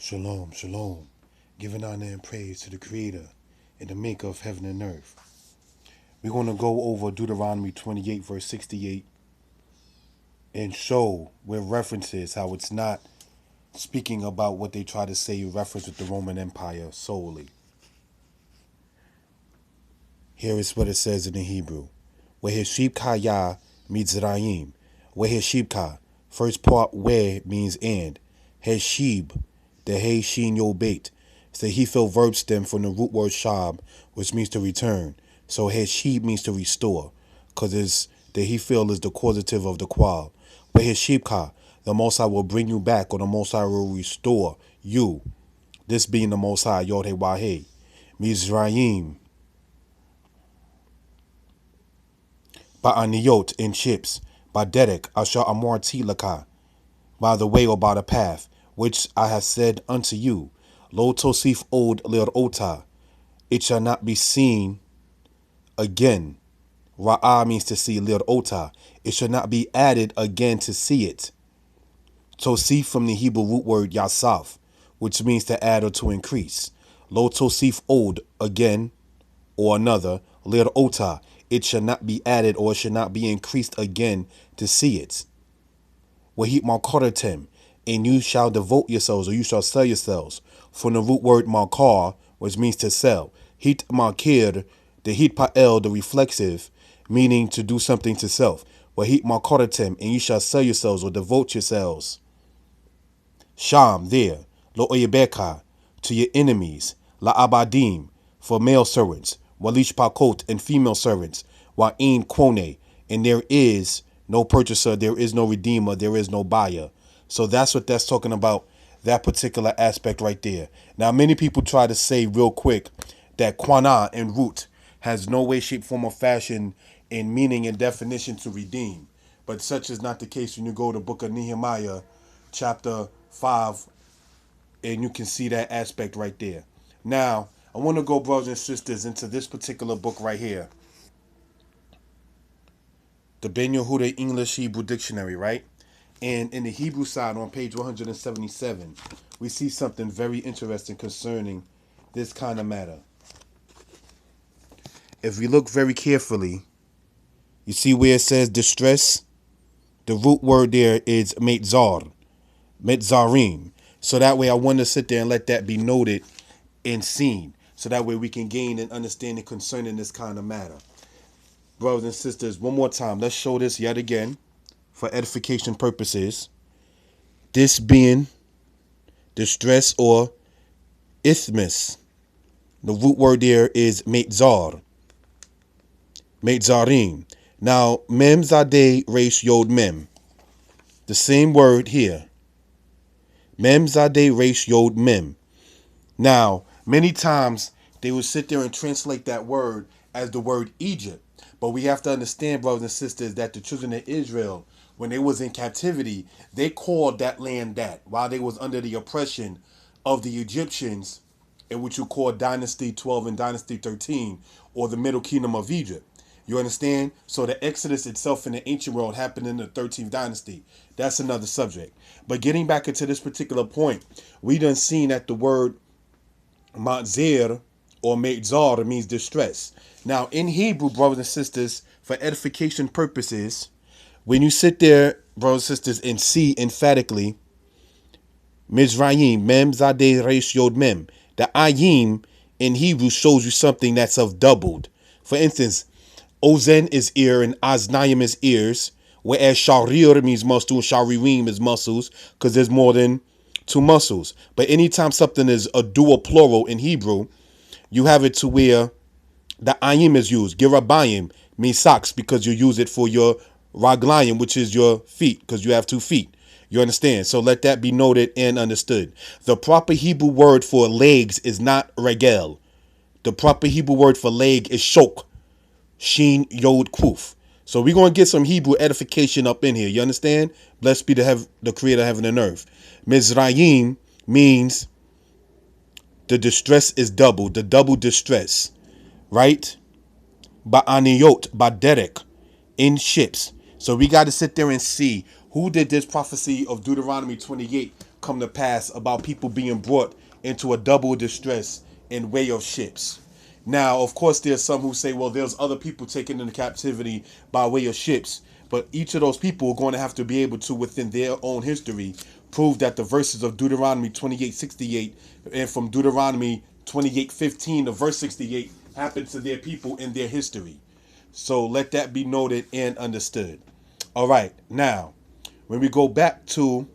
Shalom, shalom. Giving honor and praise to the Creator and the Maker of heaven and earth. We're going to go over Deuteronomy 28, verse 68, and show where references how it's not speaking about what they try to say reference with the Roman Empire solely. Here is what it says in the Hebrew. Weheshibka ya Mizraim. Weheshibka. First part where means and. Heshib. The hey shin yo bait. It's the Hefil verb stem from the root word shab, which means to return. So heshib means to restore, because the Hefil is the causative of the qual. Weheshibka. The Most High will bring you back, or the Most High will restore you. This being the Most High, Yod He Waheh. Mizraim. Ba'aniyot in ships, Ba'derek asha amorti laka, by the way or by the path, which I have said unto you, Lo tosif od lirota, it shall not be seen again. Ra'ah means to see, lirota, it shall not be added again to see it. Tosif from the Hebrew root word yasaf, which means to add or to increase. Lo tosif od, again, or another, lirota, it shall not be added or it should not be increased again to see it. Wahit markoratem, and you shall devote yourselves, or you shall sell yourselves, from the root word markar, which means to sell. Hit markir, the hit pa'el, the reflexive, meaning to do something to self. Wahit markoratem, and you shall sell yourselves or devote yourselves. Sham, there, lo oyebeka, to your enemies. La abadim, for male servants. Walish pakot, and female servants. Wa'in quone, and there is no purchaser, there is no redeemer, there is no buyer. So that's what that's talking about, that particular aspect right there. Now, many people try to say real quick that quana and root has no way, shape, form, or fashion in meaning and definition to redeem. But such is not the case when you go to the book of Nehemiah, chapter 5, and you can see that aspect right there. Now, I want to go, brothers and sisters, into this particular book right here. The Ben Yehuda English Hebrew Dictionary, right? And in the Hebrew side on page 177, we see something very interesting concerning this kind of matter. If we look very carefully, you see where it says distress? The root word there is metzar, metzarim. So that way I want to sit there and let that be noted and seen. So that way we can gain an understanding concerning this kind of matter. Brothers and sisters, one more time, let's show this yet again for edification purposes. This being distress or isthmus. The root word there is metzar, metzarim. Now, mem zadeh resh yod mem. The same word here. Mem zadeh resh yod mem. Now, many times they will sit there and translate that word as the word Egypt. But we have to understand, brothers and sisters, that the children of Israel, when they was in captivity, they called that land that while they was under the oppression of the Egyptians, in which you call Dynasty 12 and Dynasty 13, or the Middle Kingdom of Egypt. You understand? So the Exodus itself in the ancient world happened in the 13th dynasty. That's another subject. But getting back into this particular point, we done seen that the word matzir or metzar means distress. Now, in Hebrew, brothers and sisters, for edification purposes, when you sit there, brothers and sisters, and see emphatically, Mizraim, mem zadeh resh yod mem, the ayim in Hebrew shows you something that's of doubled. For instance, ozen is ear and aznayim is ears, whereas sharir means muscle, sharirim is muscles, because there's more than two muscles. But anytime something is a dual plural in Hebrew, you have it to where the ayim is used. Girabayim means socks because you use it for your raglayim, which is your feet, because you have 2 feet. You understand? So let that be noted and understood. The proper Hebrew word for legs is not regel. The proper Hebrew word for leg is shok. Shin yod kuf. So we're going to get some Hebrew edification up in here. You understand? Blessed be the creator of heaven and earth. Mizraim means the distress is double, the double distress, right? Ba'aniyot, ba'derek, in ships. So we got to sit there and see who did this prophecy of Deuteronomy 28 come to pass about people being brought into a double distress in way of ships. Now, of course, there's some who say, well, there's other people taken into captivity by way of ships, but each of those people are going to have to be able to, within their own history, prove that the verses of Deuteronomy 28:68 and from Deuteronomy 28:15 to verse 68 happened to their people in their history. So let that be noted and understood. All right, now, when we go back to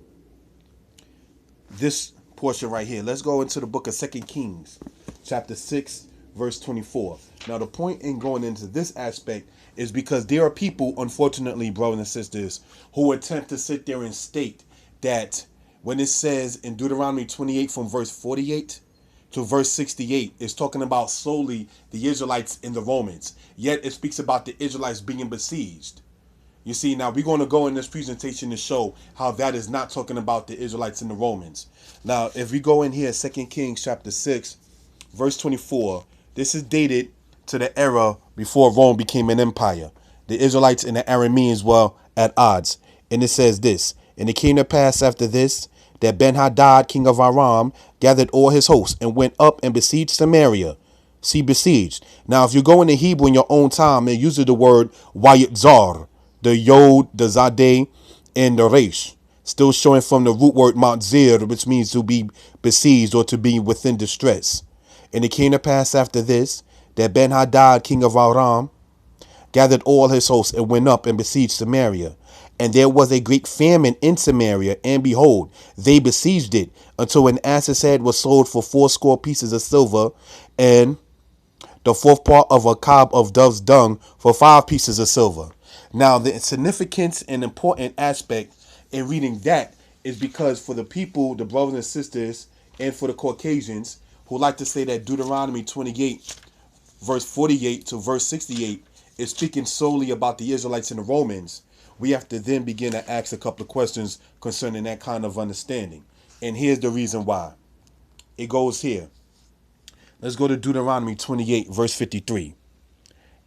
this portion right here, let's go into the book of 2 Kings, chapter 6, verse 24. Now, the point in going into this aspect is because there are people, unfortunately, brothers and sisters, who attempt to sit there and state that when it says in Deuteronomy 28 from verse 48 to verse 68, it's talking about solely the Israelites and the Romans. Yet it speaks about the Israelites being besieged. You see, now we're going to go in this presentation to show how that is not talking about the Israelites and the Romans. Now, if we go in here, 2 Kings chapter 6, verse 24, this is dated to the era before Rome became an empire. The Israelites and the Arameans were at odds. And it says this, and it came to pass after this, that Ben-Hadad, king of Aram, gathered all his hosts and went up and besieged Samaria. See, besieged. Now, if you go into Hebrew in your own time, it uses the word Wayitzar, the Yod, the Zadeh, and the Resh, still showing from the root word Mount Zir, which means to be besieged or to be within distress. And it came to pass after this, that Ben-Hadad, king of Aram, gathered all his hosts and went up and besieged Samaria. And there was a great famine in Samaria, and behold, they besieged it, until an ass's head was sold for 80 pieces of silver, and the fourth part of a cob of dove's dung for 5 pieces of silver. Now, the significance and important aspect in reading that is because for the people, the brothers and sisters, and for the Caucasians who like to say that Deuteronomy 28, verse 48 to verse 68 is speaking solely about the Israelites and the Romans, we have to then begin to ask a couple of questions concerning that kind of understanding. And here's the reason why. It goes here. Let's go to Deuteronomy 28, verse 53.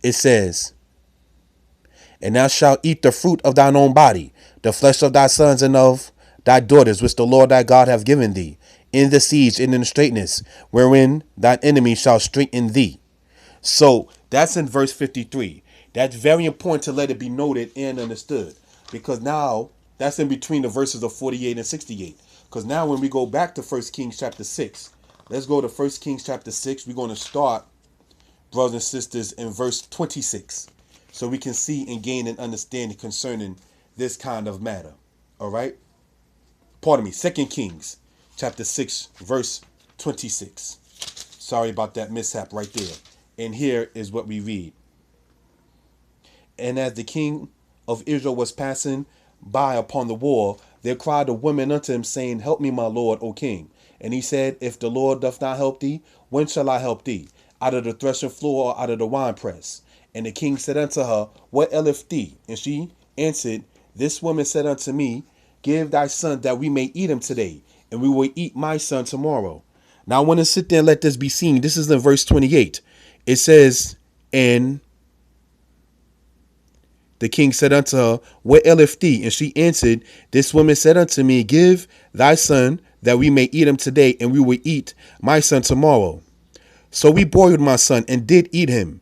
It says, and thou shalt eat the fruit of thine own body, the flesh of thy sons and of thy daughters, which the Lord thy God hath given thee, in the siege and in the straitness, wherein thine enemy shall straiten thee. So that's in verse 53. That's very important to let it be noted and understood, because now that's in between the verses of 48 and 68. Because now when we go back to 1 Kings chapter 6, let's go to 1 Kings chapter 6. We're going to start, brothers and sisters, in verse 26, so we can see and gain an understanding concerning this kind of matter. All right? Pardon me, 2 Kings chapter 6, verse 26. Sorry about that mishap right there. And here is what we read. And as the king of Israel was passing by upon the wall, there cried a woman unto him, saying, help me, my lord, O king. And he said, if the Lord doth not help thee, when shall I help thee? Out of the threshing floor or out of the winepress? And the king said unto her, what aileth thee? And she answered, this woman said unto me, give thy son that we may eat him today, and we will eat my son tomorrow. Now I want to sit there and let this be seen. This is in verse 28. It says, and the king said unto her, what aileth thee? And she answered, this woman said unto me, give thy son that we may eat him today, and we will eat my son tomorrow. So we boiled my son and did eat him.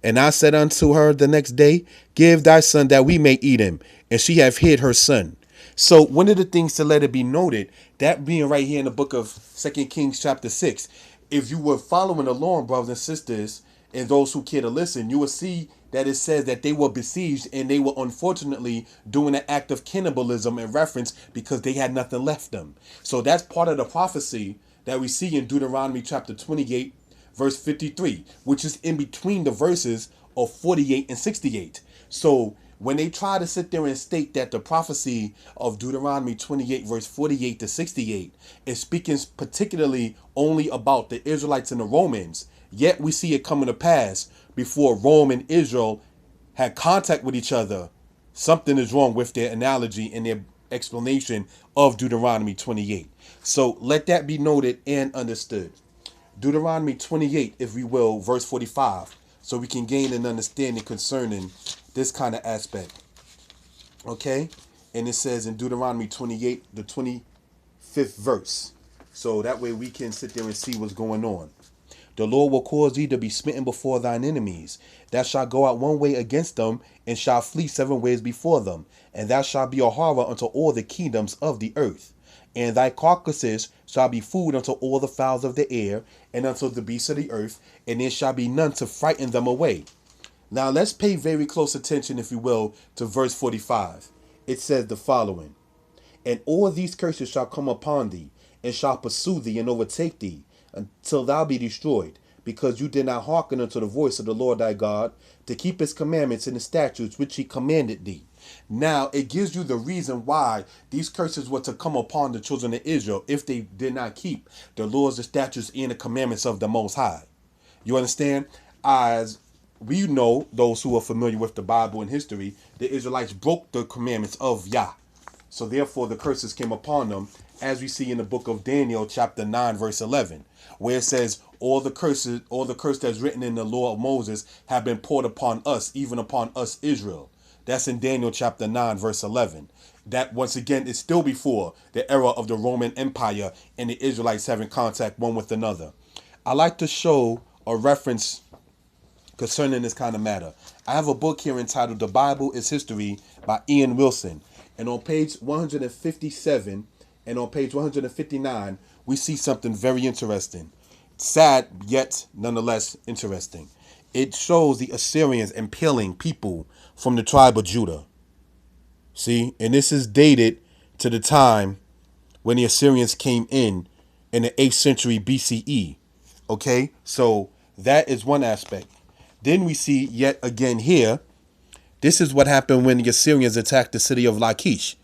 And I said unto her the next day, give thy son that we may eat him. And she hath hid her son. So one of the things to let it be noted, that being right here in the book of 2 Kings chapter 6, if you were following along, brothers and sisters, and those who care to listen, you will see that it says that they were besieged and they were unfortunately doing an act of cannibalism in reference because they had nothing left them. So that's part of the prophecy that we see in Deuteronomy chapter 28, verse 53, which is in between the verses of 48 and 68. So when they try to sit there and state that the prophecy of Deuteronomy 28, verse 48 to 68 is speaking particularly only about the Israelites and the Romans, yet we see it coming to pass before Rome and Israel had contact with each other, something is wrong with their analogy and their explanation of Deuteronomy 28. So let that be noted and understood. Deuteronomy 28, if we will, verse 45, so we can gain an understanding concerning this kind of aspect. Okay? And it says in Deuteronomy 28, the 25th 5th verse. So that way we can sit there and see what's going on. The Lord will cause thee to be smitten before thine enemies. Thou shalt go out one way against them, and shalt flee 7 ways before them. And thou shalt be a horror unto all the kingdoms of the earth. And thy carcasses shall be food unto all the fowls of the air, and unto the beasts of the earth, and there shall be none to frighten them away. Now let's pay very close attention, if you will, to verse 45. It says the following: And all these curses shall come upon thee, and shall pursue thee and overtake thee, until thou be destroyed, because you did not hearken unto the voice of the Lord thy God, to keep his commandments and his statutes which he commanded thee. Now it gives you the reason why these curses were to come upon the children of Israel if they did not keep the laws, the statutes, and the commandments of the Most High. You understand? As we know, those who are familiar with the Bible and history, the Israelites broke the commandments of Yah. So therefore the curses came upon them, as we see in the book of Daniel, chapter 9, verse 11, where it says, all the curse that's written in the law of Moses have been poured upon us, even upon us Israel. That's in Daniel chapter 9, verse 11. That, once again, is still before the era of the Roman Empire and the Israelites having contact one with another. I like to show a reference concerning this kind of matter. I have a book here entitled The Bible is History by Ian Wilson. And on page 157 and on page 159, we see something very interesting. Sad, yet nonetheless interesting. It shows the Assyrians impaling people from the tribe of Judah. See, and this is dated to the time when the Assyrians came in the 8th century BCE. Okay, so that is one aspect. Then we see yet again here, this is what happened when the Assyrians attacked the city of Lachish,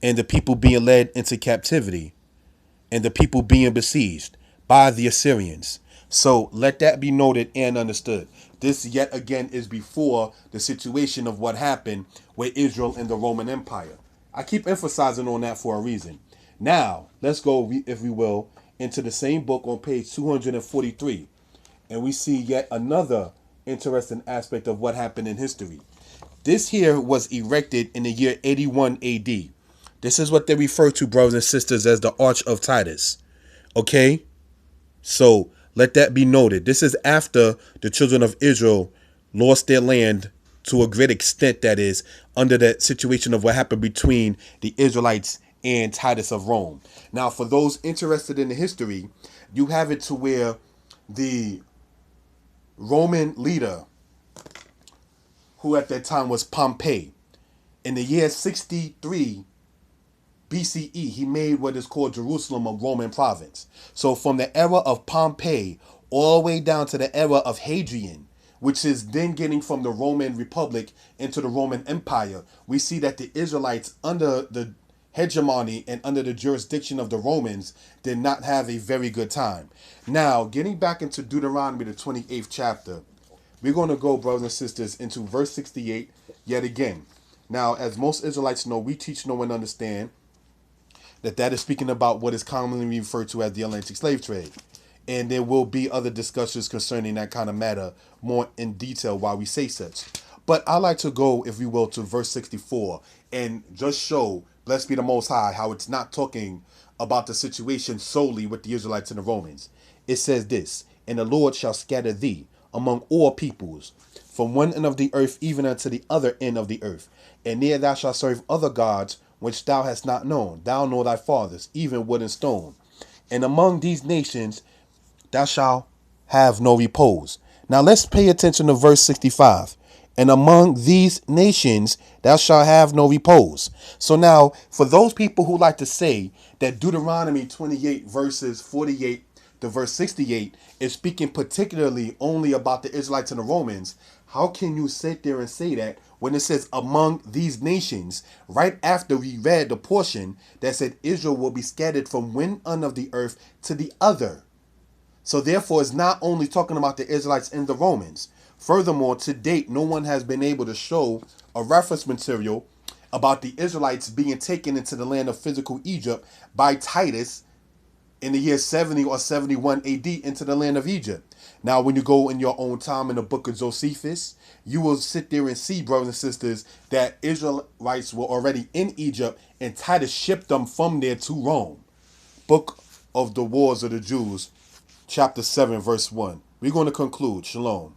and the people being led into captivity, and the people being besieged by the Assyrians. So let that be noted and understood. This yet again is before the situation of what happened with Israel and the Roman Empire. I keep emphasizing on that for a reason. Now, let's go, if we will, into the same book on page 243. And we see yet another interesting aspect of what happened in history. This here was erected in the year 81 AD. This is what they refer to, brothers and sisters, as the Arch of Titus. Okay? So let that be noted. This is after the children of Israel lost their land to a great extent, that is, under that situation of what happened between the Israelites and Titus of Rome. Now, for those interested in the history, you have it to where the Roman leader, who at that time was Pompey, in the year 63 BCE, he made what is called Jerusalem a Roman province. So from the era of Pompey all the way down to the era of Hadrian, which is then getting from the Roman Republic into the Roman Empire, we see that the Israelites, under the hegemony and under the jurisdiction of the Romans, did not have a very good time. Now, getting back into Deuteronomy, the 28th chapter, we're going to go, brothers and sisters, into verse 68 yet again. Now, as most Israelites know, we teach, know, and understand that is speaking about what is commonly referred to as the Atlantic slave trade. And there will be other discussions concerning that kind of matter more in detail while we say such. But I like to go, if we will, to verse 64 and just show, blessed be the Most High, how it's not talking about the situation solely with the Israelites and the Romans. It says this: And the Lord shall scatter thee among all peoples, from one end of the earth even unto the other end of the earth. And there thou shalt serve other gods, which thou hast not known, thou nor thy fathers, even wood and stone. And among these nations thou shalt have no repose. Now let's pay attention to verse 65. And among these nations thou shalt have no repose. So now, for those people who like to say that Deuteronomy 28 verses 48 to verse 68 is speaking particularly only about the Israelites and the Romans, how can you sit there and say that when it says among these nations, right after we read the portion that said Israel will be scattered from one end of the earth to the other? So therefore, it's not only talking about the Israelites and the Romans. Furthermore, to date, no one has been able to show a reference material about the Israelites being taken into the land of physical Egypt by Titus in the year 70 or 71 AD into the land of Egypt. Now, when you go in your own time in the book of Josephus, you will sit there and see, brothers and sisters, that Israelites were already in Egypt and Titus shipped them from there to Rome. Book of the Wars of the Jews, chapter 7, verse 1. We're going to conclude. Shalom.